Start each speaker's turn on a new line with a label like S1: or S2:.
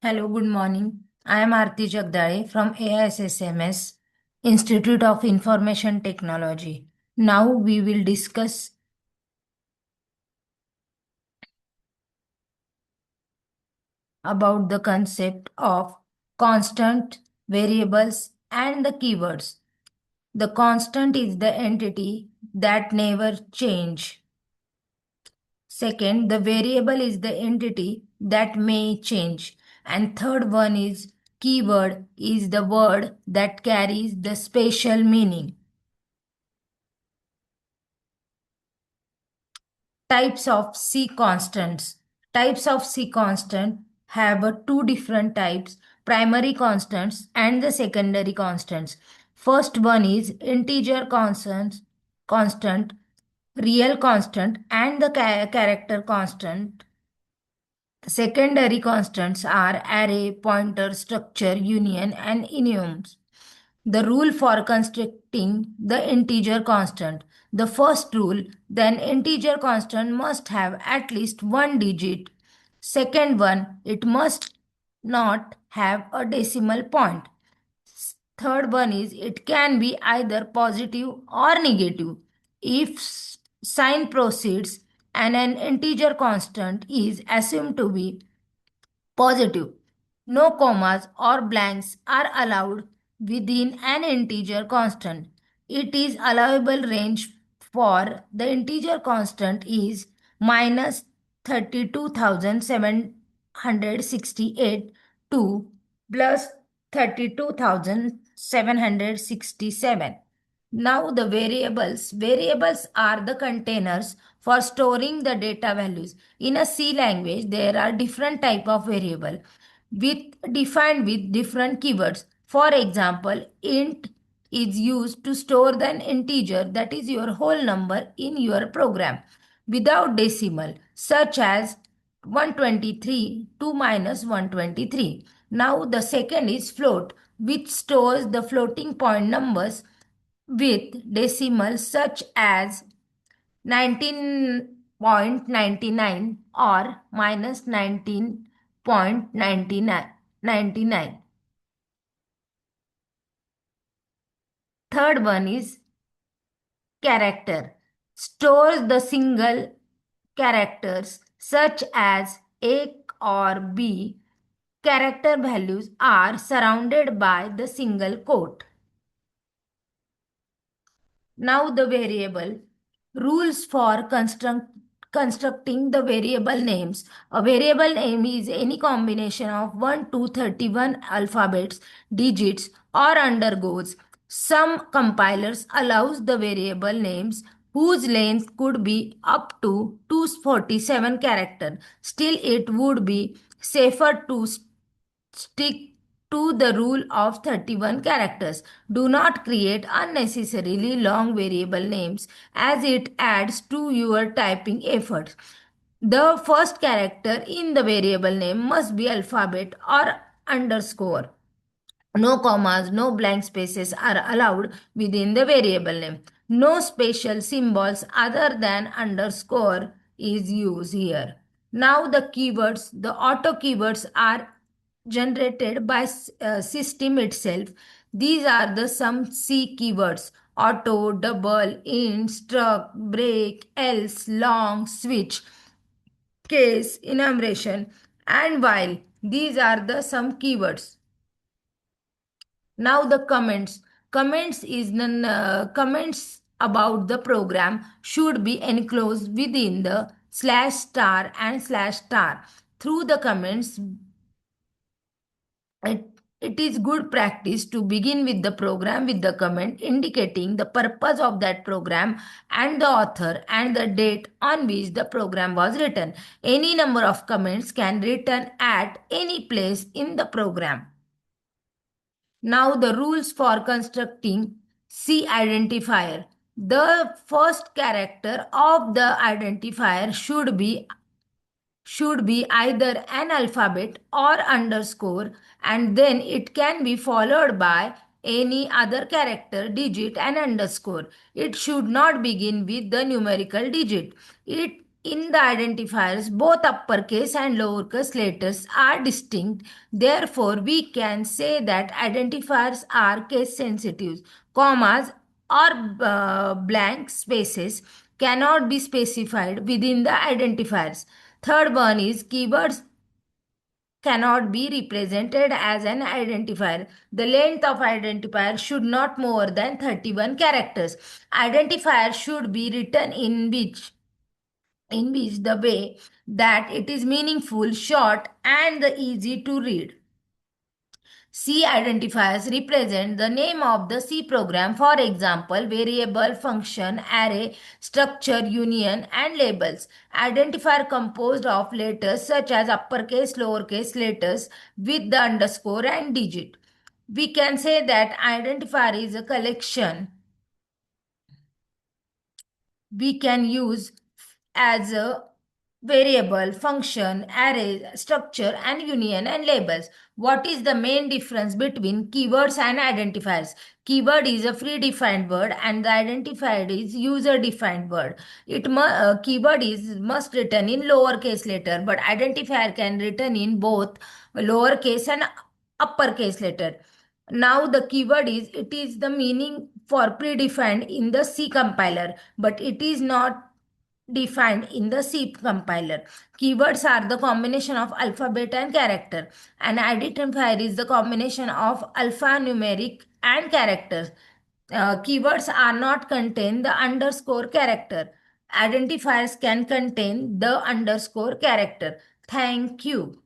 S1: Hello, good morning. I am Aarti Jagdale from AISSMS, Institute of Information Technology. Now we will discuss about the concept of constant, variables, and the keywords. The constant is the entity that never change. Second, the variable is the entity that may change. And third one is keyword is the word that carries the special meaning. Types of C constants. Types of C constant have two different types, primary constants and the secondary constants. First one is integer constant, real constant, and the character constant. Secondary constants are array, pointer, structure, union, and enums. The rule for constructing the integer constant. The first rule, then integer constant must have at least one digit. Second one, it must not have a decimal point. Third one is it can be either positive or negative. If sign proceeds and an integer constant is assumed to be positive. No commas or blanks are allowed within an integer constant. It is allowable range for the integer constant is minus 32,768 to plus 32,767. Now the variables. Variables are the containers for storing the data values. In a C language, there are different type of variable with defined with different keywords. For example, int is used to store the integer that is your whole number in your program without decimal, such as 123 to minus 123. Now the second is float, which stores the floating point numbers with decimals such as 19.99 or minus 19.99. Third one is character. Stores the single characters such as A or B. Character values are surrounded by the single quote. Now the variable. Rules for constructing the variable names. A variable name is any combination of 1 to 31 alphabets, digits, or underscores. Some compilers allows the variable names whose length could be up to 247 characters. Still, it would be safer to stick to the rule of 31 characters. Do not create unnecessarily long variable names as it adds to your typing efforts. The first character in the variable name must be alphabet or underscore. No commas, no blank spaces are allowed within the variable name. No special symbols other than underscore is used here. Now the keywords, the auto keywords are generated by system itself. These are the some C keywords: auto, double, in, struck, break, else, long, switch, case, enumeration, and while. These are the some keywords. Now the comments. Comments about the program should be enclosed within the slash star and slash star. Through the comments, it, it is good practice to begin with the program with the comment indicating the purpose of that program and the author and the date on which the program was written. Any number of comments can written at any place in the program. Now the rules for constructing C identifier. The first character of the identifier should be either an alphabet or underscore, and then it can be followed by any other character, digit, and underscore. It should not begin with the numerical digit. In the identifiers, both uppercase and lowercase letters are distinct. Therefore, we can say that identifiers are case sensitive. Commas or blank spaces cannot be specified within the identifiers. Third one is keywords cannot be represented as an identifier. The length of identifier should not more than 31 characters. Identifier should be written in which the way that it is meaningful, short, and easy to read. C identifiers represent the name of the C program, for example, variable, function, array, structure, union, and labels. Identifier composed of letters such as uppercase, lowercase letters with the underscore and digit. We can say that identifier is a collection we can use as a variable, function, array, structure, and union and labels. What is the main difference between keywords and identifiers? Keyword is a predefined word and the identifier is user-defined word. Keyword is must written in lowercase letter, but identifier can written in both lowercase and uppercase letter. Now the keyword is it is the meaning for predefined in the C compiler, but it is not defined in the C compiler. Keywords are the combination of alphabet and character, and identifier is the combination of alphanumeric and characters. Keywords are not contain the underscore character. Identifiers can contain the underscore character. Thank you.